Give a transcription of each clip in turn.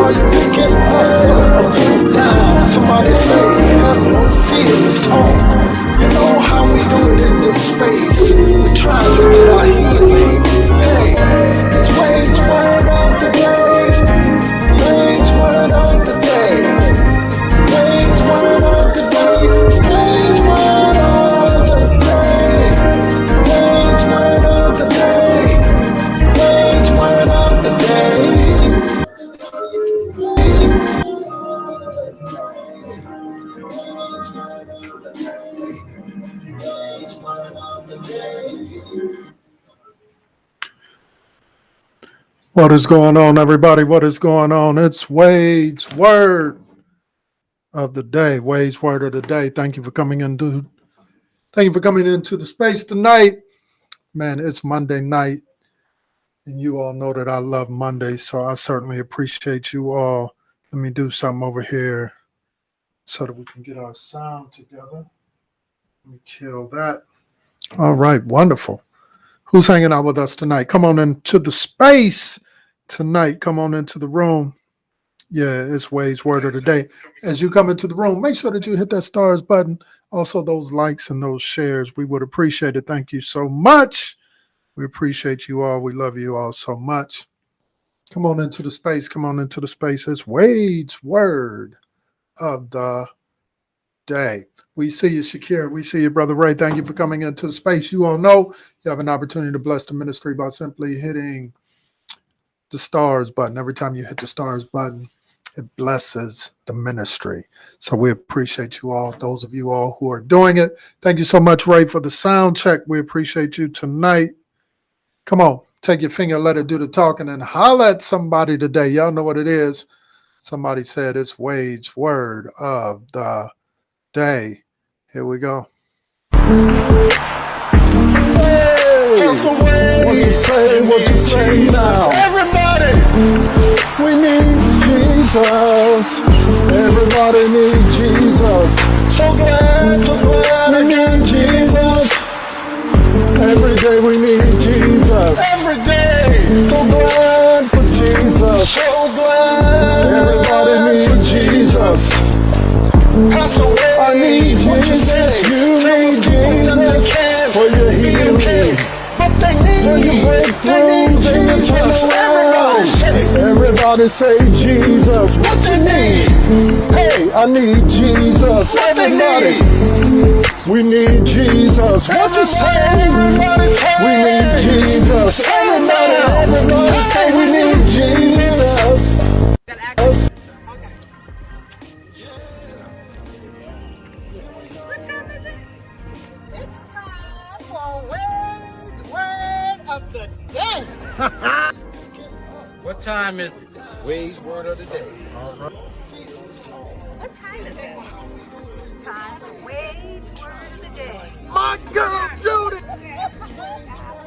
are you picking up? Down. Somebody say, feel this tone. You know how we do it in this space. We try to get our healing. Hey, it's Wade's word of the day. Wade's word of the day. Wade's word of the day. Wade's word of the day. Wade's word of the day. Wade's word of the day. What is going on, everybody? What is going on? It's Wade's word of the day. Wade's word of the day. Thank you for coming into the space tonight. Man, it's Monday night, and you all know that I love Mondays, so I certainly appreciate you all. Let me do something over here so that we can get our sound together. Let me kill that. All right, wonderful. Who's hanging out with us tonight? Come on into the space tonight. Come on into the room. Yeah, it's Wade's word of the day. As you come into the room, make sure that you hit that stars button. Also, those likes and those shares. We would appreciate it. Thank you so much. We appreciate you all. We love you all so much. Come on into the space. Come on into the space. It's Wade's word of the day. We see you, Shakira. We see you, Brother Ray. Thank you for coming into the space. You all know you have an opportunity to bless the ministry by simply hitting the stars button. Every time you hit the stars button, it blesses the ministry. So we appreciate you all, those of you all who are doing it. Thank you so much, Ray, for the sound check. We appreciate you tonight. Come on, take your finger, let it do the talking, and holler at somebody today. Y'all know what it is. Somebody said it's Wade's word of the day. Here we go. Hey, what you say? What you say now? Everybody, we need Jesus. Everybody need Jesus. So glad we need Jesus. Every day we need Jesus. Every day. So glad for Jesus. So glad. Everybody need Jesus. Pass away. I need Jesus. You need Jesus for your healing, for your breakthroughs and your turnaround. Everybody say Jesus. What you need? Hey, I need Jesus. Everybody, we need Jesus. What you say? Everybody say we need Jesus. Everybody say we need Jesus. Of the day. What time is it? Wade's word of the day. All right. What time is it? It's time for Wade's word of the day. My girl, Judy.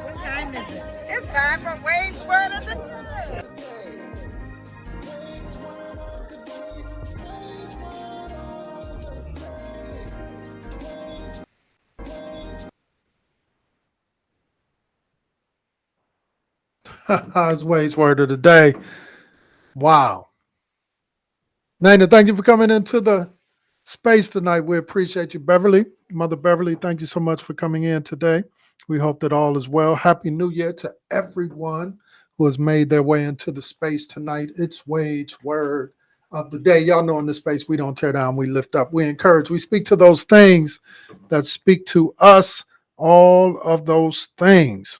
What time is it? It's time for Wade's word of the day. It's Wade's word of the day. Wow. Nana, thank you for coming into the space tonight. We appreciate you. Beverly, Mother Beverly, thank you so much for coming in today. We hope that all is well. Happy New Year to everyone who has made their way into the space tonight. It's Wade's word of the day. Y'all know in this space, we don't tear down, we lift up, we encourage, we speak to those things that speak to us, all of those things.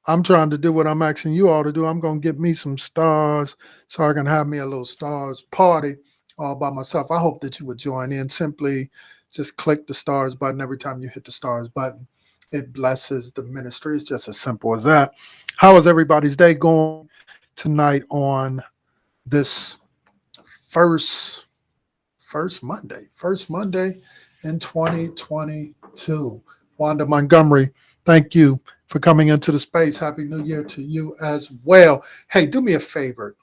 I'm trying to do what I'm asking you all to do. I'm going to get me some stars so I can have me a little stars party all by myself. I hope that you would join in. Simply just click the stars button. Every time you hit the stars button, it blesses the ministry. It's just as simple as that. How is everybody's day going tonight on this first Monday in 2022? Wanda Montgomery, thank you for coming into the space. Happy New Year to you as well. Hey, do me a favor.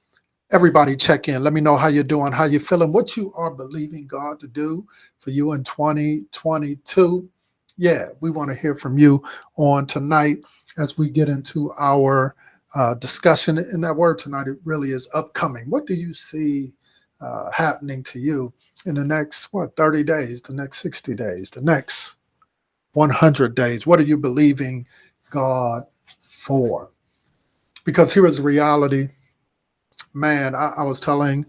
Everybody check in. Let me know how you're doing, how you're feeling, what you are believing God to do for you in 2022. Yeah, we want to hear from you on tonight as we get into our discussion in that word tonight. It really is upcoming. What do you see happening to you in the next, 30 days, the next 60 days, the next 100 days? What are you believing God for? Because here is the reality. Man, I was telling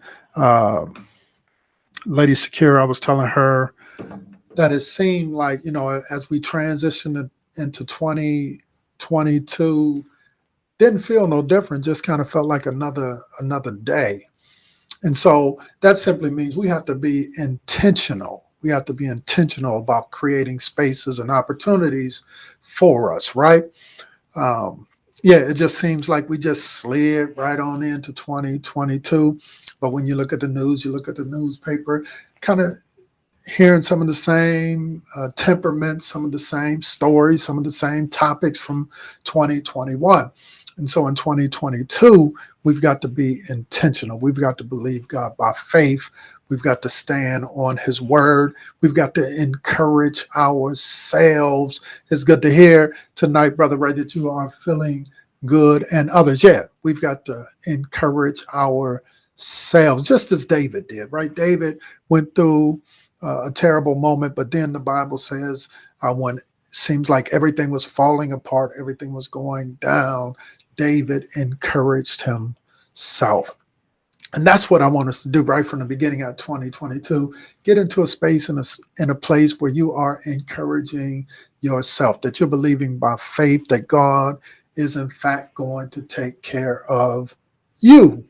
Lady Shakira, I was telling her that it seemed like, as we transitioned into 2022, didn't feel no different, just kind of felt like another day. And so that simply means we have to be intentional. We have to be intentional about creating spaces and opportunities for us, right? It just seems like we just slid right on into 2022. But when you look at the news, you look at the newspaper, kind of hearing some of the same temperaments, some of the same stories, some of the same topics from 2021. And so in 2022, we've got to be intentional. We've got to believe God by faith. We've got to stand on his word. We've got to encourage ourselves. It's good to hear tonight, Brother Ray, that you are feeling good, and others. Yeah, we've got to encourage ourselves, just as David did, right? David went through a terrible moment, but then the Bible says when it seems like everything was falling apart, everything was going down, David encouraged himself. And that's what I want us to do right from the beginning of 2022. Get into a space in a place where you are encouraging yourself, that you're believing by faith that God is in fact going to take care of you.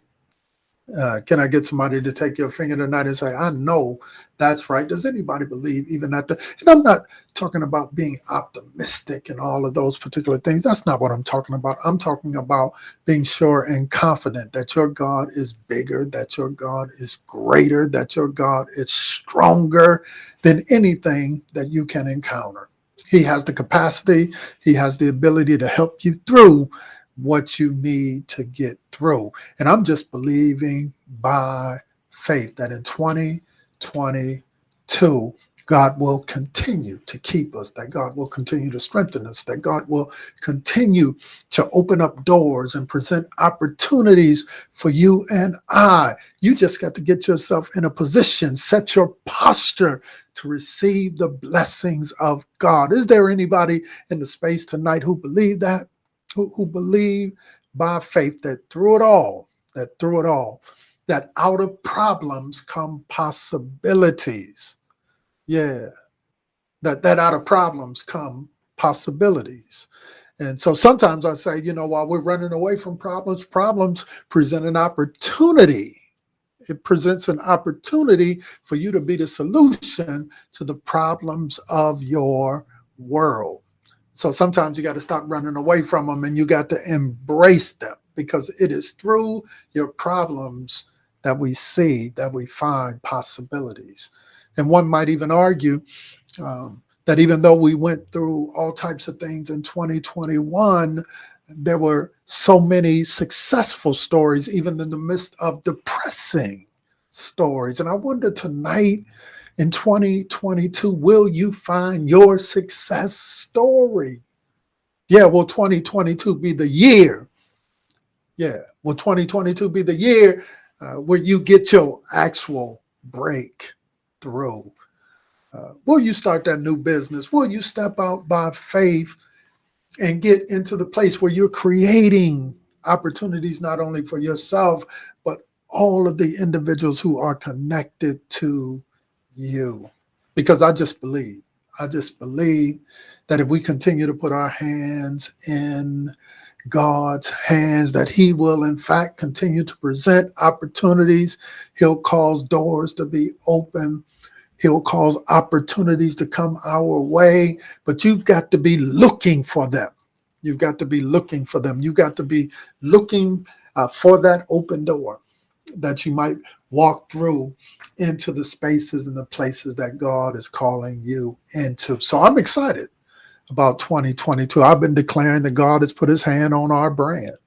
Can I get somebody to take your finger tonight and say, I know that's right? Does anybody believe even that? And I'm not talking about being optimistic and all of those particular things. That's not what I'm talking about. I'm talking about being sure and confident that your God is bigger, that your God is greater, that your God is stronger than anything that you can encounter. He has the capacity. He has the ability to help you through what you need to get through. And I'm just believing by faith that in 2022, God will continue to keep us, that God will continue to strengthen us, that God will continue to open up doors and present opportunities for you and I. You just got to get yourself in a position, set your posture to receive the blessings of God. Is there anybody in the space tonight who believe that? Who believe by faith that through it all, that out of problems come possibilities. Yeah, that out of problems come possibilities. And so sometimes I say, while we're running away from problems present an opportunity. It presents an opportunity for you to be the solution to the problems of your world. So sometimes you got to stop running away from them and you got to embrace them, because it is through your problems that we see, that we find possibilities. And one might even argue that even though we went through all types of things in 2021, there were so many successful stories, even in the midst of depressing stories. And I wonder tonight, in 2022, will you find your success story? Yeah, will 2022 be the year? Yeah, will 2022 be the year where you get your actual breakthrough? Will you start that new business? Will you step out by faith and get into the place where you're creating opportunities not only for yourself, but all of the individuals who are connected to you? Because I just believe that if we continue to put our hands in God's hands, that he will in fact continue to present opportunities. He'll cause doors to be open. He'll cause opportunities to come our way, but you've got to be looking for them. You've got to be looking for them. You've got to be looking for that open door that you might walk through into the spaces and the places that God is calling you into. So I'm excited about 2022. I've been declaring that God has put his hand on our brand.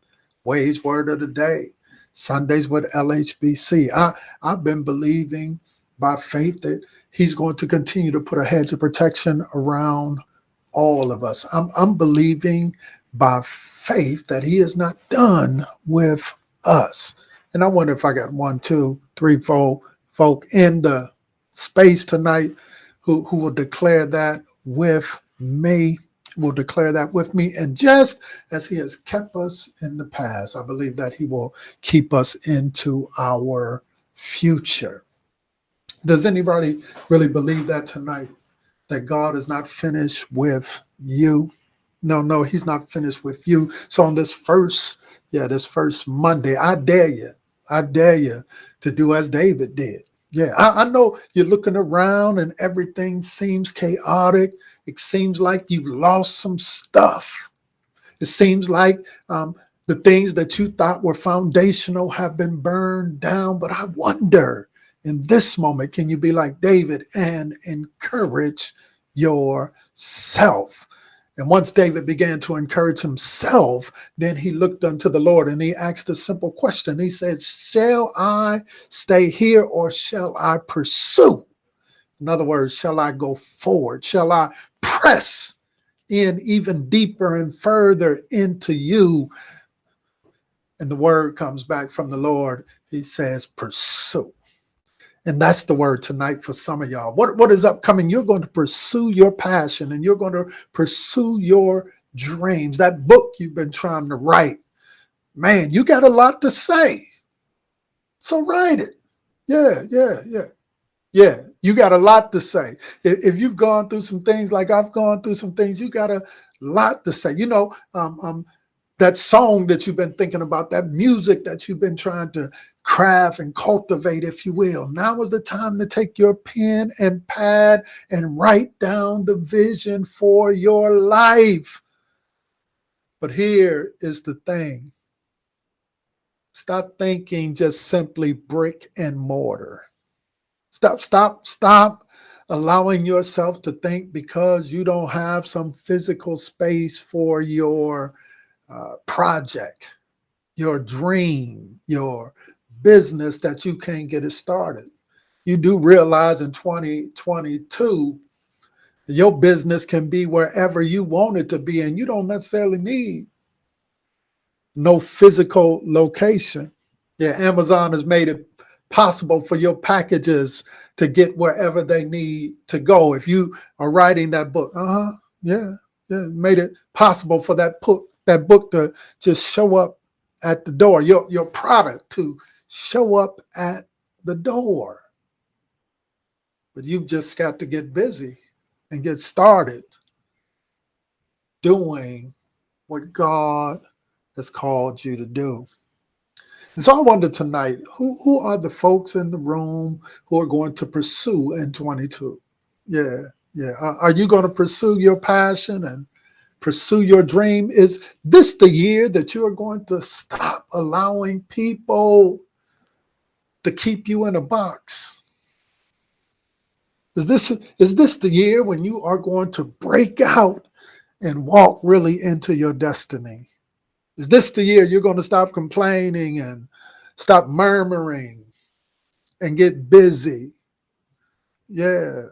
Ways Word of the Day, Sundays with LHBC. I've been believing by faith that he's going to continue to put a hedge of protection around all of us. I'm believing by faith that he is not done with us. And I wonder if I got 1, 2, 3, 4 folk in the space tonight who will declare that with me, will declare that with me. And just as he has kept us in the past, I believe that he will keep us into our future. Does anybody really believe that tonight? That God is not finished with you? No, he's not finished with you. So on this first Monday, I dare you to do as David did. Yeah, I know you're looking around and everything seems chaotic. It seems like you've lost some stuff. It seems like the things that you thought were foundational have been burned down. But I wonder, in this moment, can you be like David and encourage yourself? And once David began to encourage himself, then he looked unto the Lord and he asked a simple question. He said, shall I stay here or shall I pursue? In other words, shall I go forward? Shall I press in even deeper and further into you? And the word comes back from the Lord. He says, pursue. And that's the word tonight for some of y'all. What is upcoming? You're going to pursue your passion and you're going to pursue your dreams. That book you've been trying to write, man, you got a lot to say. So write it. Yeah. You got a lot to say. If you've gone through some things like I've gone through some things, you got a lot to say. You know, that song that you've been thinking about, that music that you've been trying to craft and cultivate, if you will. Now is the time to take your pen and pad and write down the vision for your life. But here is the thing. Stop thinking just simply brick and mortar. Stop allowing yourself to think because you don't have some physical space for your project, your dream, your business that you can't get it started. You do realize in 2022, your business can be wherever you want it to be, and you don't necessarily need no physical location. Yeah, Amazon has made it possible for your packages to get wherever they need to go. If you are writing that book, made it possible for that book to just show up at the door, your product to show up at the door. But you've just got to get busy and get started doing what God has called you to do. And so I wonder tonight, who are the folks in the room who are going to pursue in 22? Yeah. Are you going to pursue your passion and pursue your dream? Is this the year that you're going to stop allowing people to keep you in a box? Is this the year when you are going to break out and walk really into your destiny? Is this the year you're going to stop complaining and stop murmuring and get busy? Yeah.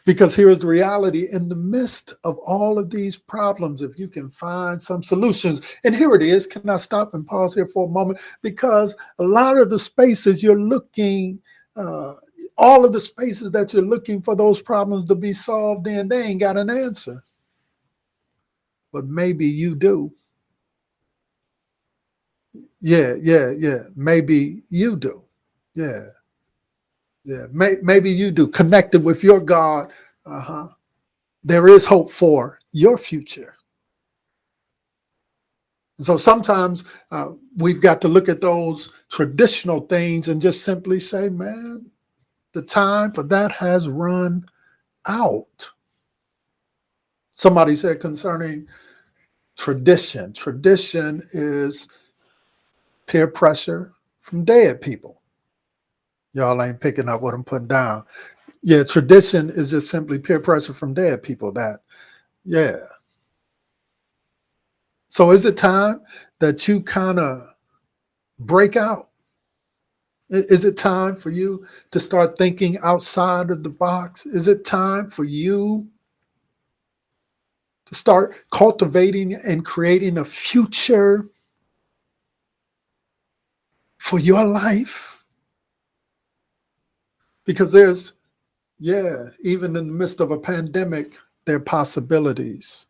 Because here's the reality. In the midst of all of these problems, if you can find some solutions, and here it is. Can I stop and pause here for a moment? Because a lot of the spaces you're looking, all of the spaces that you're looking for those problems to be solved in, they ain't got an answer. But maybe you do. Yeah. Maybe you do. Yeah. Maybe you do. Connected with your God. There is hope for your future. And so sometimes we've got to look at those traditional things and just simply say, man, the time for that has run out. Somebody said concerning tradition is peer pressure from dead people. Y'all ain't picking up what I'm putting down. Yeah, tradition is just simply peer pressure from dead people. So is it time that you kind of break out? Is it time for you to start thinking outside of the box? Is it time for you to start cultivating and creating a future for your life. Because there's, even in the midst of a pandemic, there are possibilities.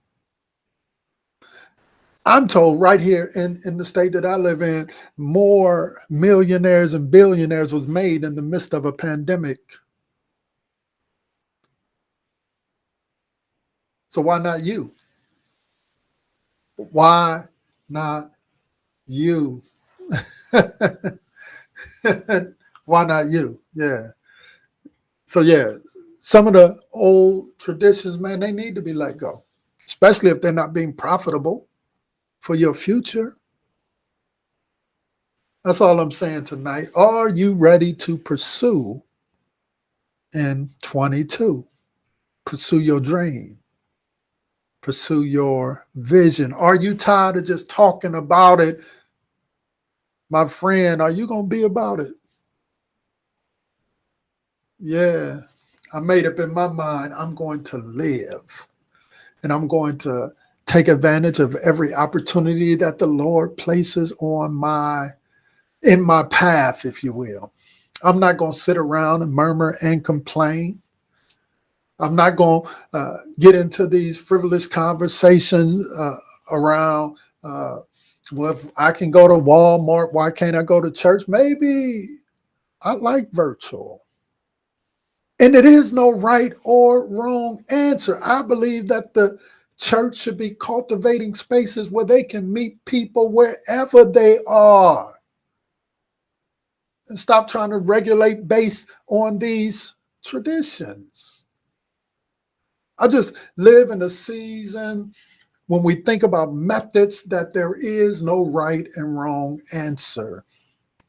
I'm told right here in the state that I live in, more millionaires and billionaires was made in the midst of a pandemic. So why not you? Why not you? Why not you? Yeah. So some of the old traditions, man, they need to be let go, especially if they're not being profitable for your future. That's all I'm saying tonight. Are you ready to pursue in 22? Pursue your dream. Pursue your vision. Are you tired of just talking about it? My friend, are you going to be about it? Yeah, I made up in my mind, I'm going to live. And I'm going to take advantage of every opportunity that the Lord places in my path, if you will. I'm not going to sit around and murmur and complain. I'm not going to get into these frivolous conversations around, well, if I can go to Walmart, why can't I go to church? Maybe I like virtual. And it is no right or wrong answer. I believe that the church should be cultivating spaces where they can meet people wherever they are. And stop trying to regulate based on these traditions. I just live in a season when we think about methods that there is no right and wrong answer.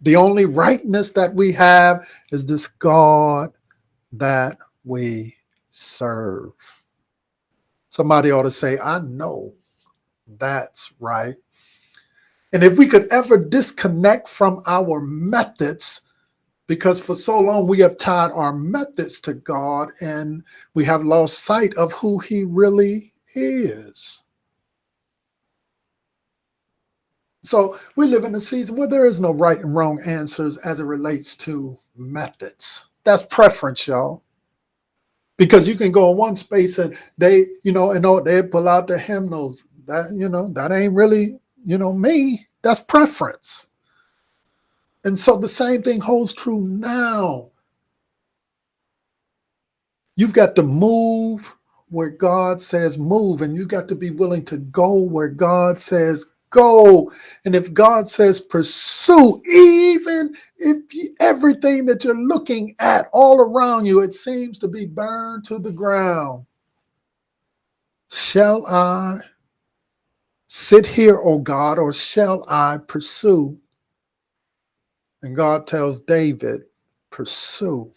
The only rightness that we have is this God that we serve. Somebody ought to say, I know that's right. And if we could ever disconnect from our methods, because for so long we have tied our methods to God and we have lost sight of who he really is. So we live in a season where there is no right and wrong answers as it relates to methods. That's preference, y'all. Because you can go in one space and they pull out the hymnals. That ain't really, me. That's preference. And so the same thing holds true now. You've got to move where God says move, and you got to be willing to go where God says go. And if God says pursue, even if everything that you're looking at all around you, it seems to be burned to the ground. Shall I sit here, O God, or shall I pursue? And God tells David, pursue.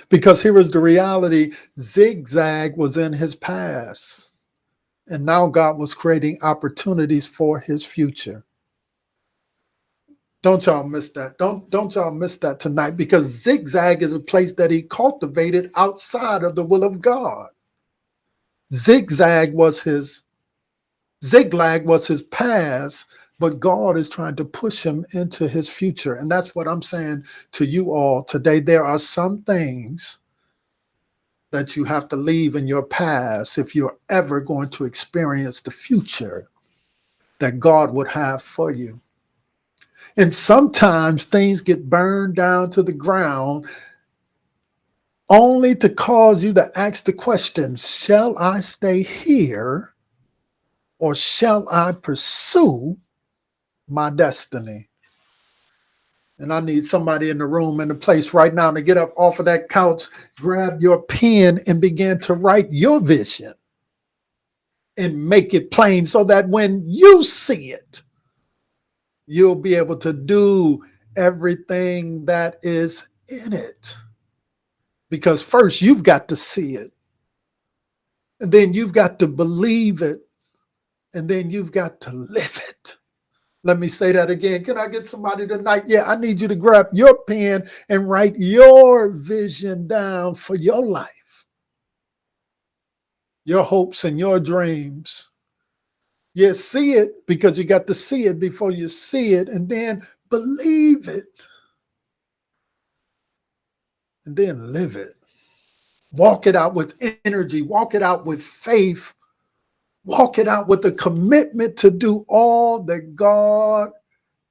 Because here is the reality, zigzag was in his past. And now God was creating opportunities for his future. Don't y'all miss that. Don't y'all miss that tonight, because zigzag is a place that he cultivated outside of the will of God. Zigzag was his past, but God is trying to push him into his future. And that's what I'm saying to you all today. There are some things that you have to leave in your past if you're ever going to experience the future that God would have for you. And sometimes things get burned down to the ground only to cause you to ask the question, shall I stay here or shall I pursue my destiny? And I need somebody in the room, in the place right now, to get up off of that couch, grab your pen and begin to write your vision and make it plain so that when you see it, you'll be able to do everything that is in it. Because first you've got to see it, and then you've got to believe it, and then you've got to live it. Let me say that again. Can I get somebody tonight? Yeah, I need you to grab your pen and write your vision down for your life. your hopes and your dreams. Yeah, see it because you got to see it before you see it, and then believe it. And then live it. Walk it out with energy. Walk it out with faith. Walk it out with a commitment to do all that God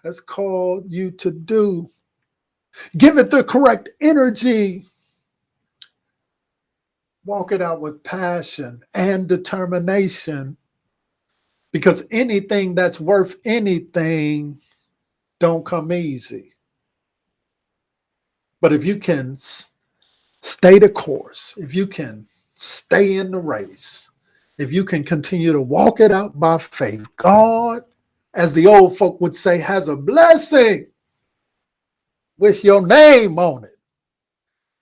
has called you to do. Give it the correct energy. Walk it out with passion and determination. Because anything that's worth anything don't come easy. But if you can stay the course, if you can stay in the race, if you can continue to walk it out by faith, God, as the old folk would say, has a blessing with your name on it.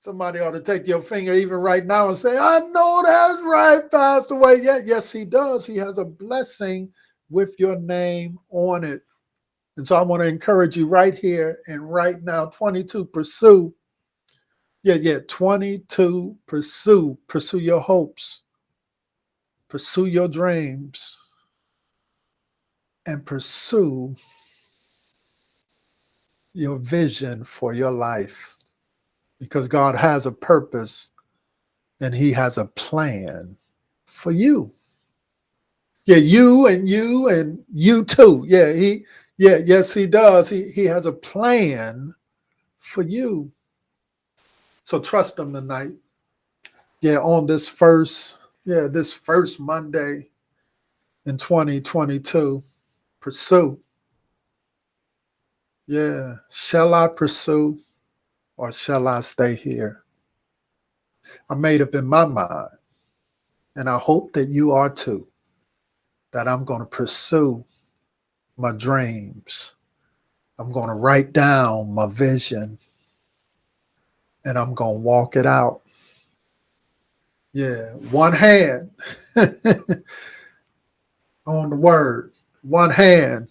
Somebody ought to take your finger even right now and say, I know that's right, Pastor Wade. Yeah, yes, he does. He has a blessing with your name on it. And so I want to encourage you right here and right now, 22, pursue. 22, pursue. Pursue your hopes. Pursue your dreams. And pursue your vision for your life. Because God has a purpose and he has a plan for you. Yeah, you and you too. Yes, he does. He has a plan for you. So trust him tonight. Yeah, on this first Monday in 2022, pursue. Yeah, shall I pursue? Or shall I stay here? I made up in my mind, and I hope that you are too, that I'm going to pursue my dreams. I'm going to write down my vision, and I'm going to walk it out. Yeah, one hand on the word, one hand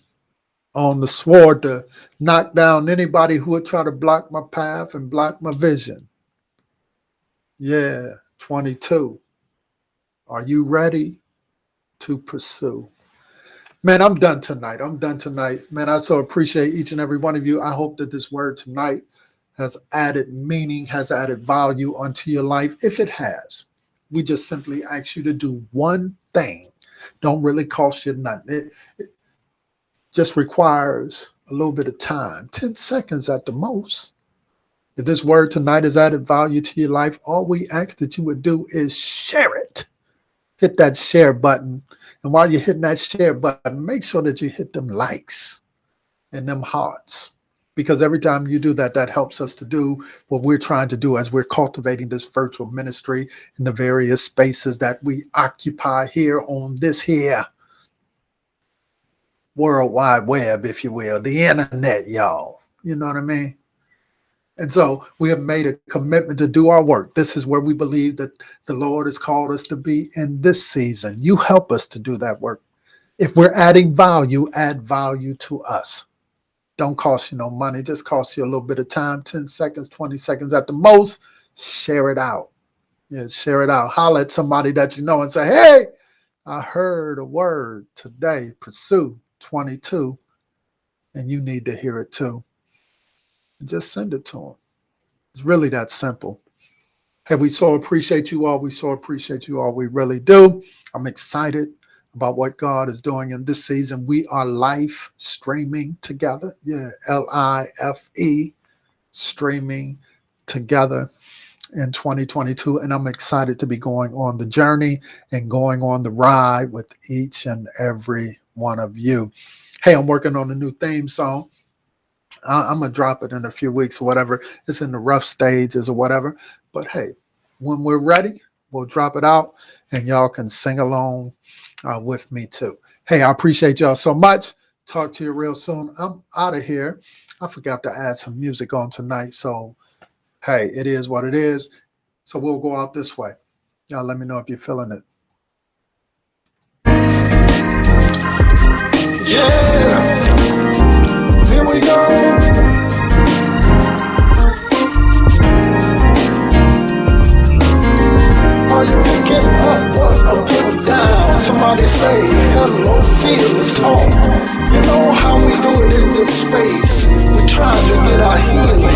on the sword to knock down anybody who would try to block my path and block my vision. Yeah, 22. Are you ready to pursue? Man, I'm done tonight. Man, I so appreciate each and every one of you. I hope that this word tonight has added meaning, has added value unto your life. If it has, we just simply ask you to do one thing. Don't really cost you nothing. It just requires a little bit of time, 10 seconds at the most. If this word tonight has added value to your life, all we ask that you would do is share it. Hit that share button. And while you're hitting that share button, make sure that you hit them likes and them hearts. Because every time you do that, that helps us to do what we're trying to do as we're cultivating this virtual ministry in the various spaces that we occupy here on this here World Wide Web, if you will, the internet, y'all. You know what I mean? And so we have made a commitment to do our work. This is where we believe that the Lord has called us to be in this season. You help us to do that work. If we're adding value, add value to us. Don't cost you no money. Just cost you a little bit of time, 10 seconds, 20 seconds at the most. Share it out. Yeah, share it out. Holler at somebody that you know and say, hey, I heard a word today. Pursue 22. And you need to hear it too. And just send it to them. It's really that simple. Hey, we so appreciate you all. We so appreciate you all. We really do. I'm excited about what God is doing in this season. We are live streaming together. Yeah, LIFE, streaming together in 2022. And I'm excited to be going on the journey and going on the ride with each and every one of you. Hey, I'm working on a new theme song. I'm going to drop it in a few weeks or whatever. It's in the rough stages or whatever. But hey, when we're ready, we'll drop it out and y'all can sing along with me too. Hey, I appreciate y'all so much. Talk to you real soon. I'm out of here. I forgot to add some music on tonight. So, hey, it is what it is. So we'll go out this way. Y'all let me know if you're feeling it. Yeah. Here we go. Are you picking up what I'm Everybody say hello, feel this talk. You know how we do it in this space. We try to get our healing.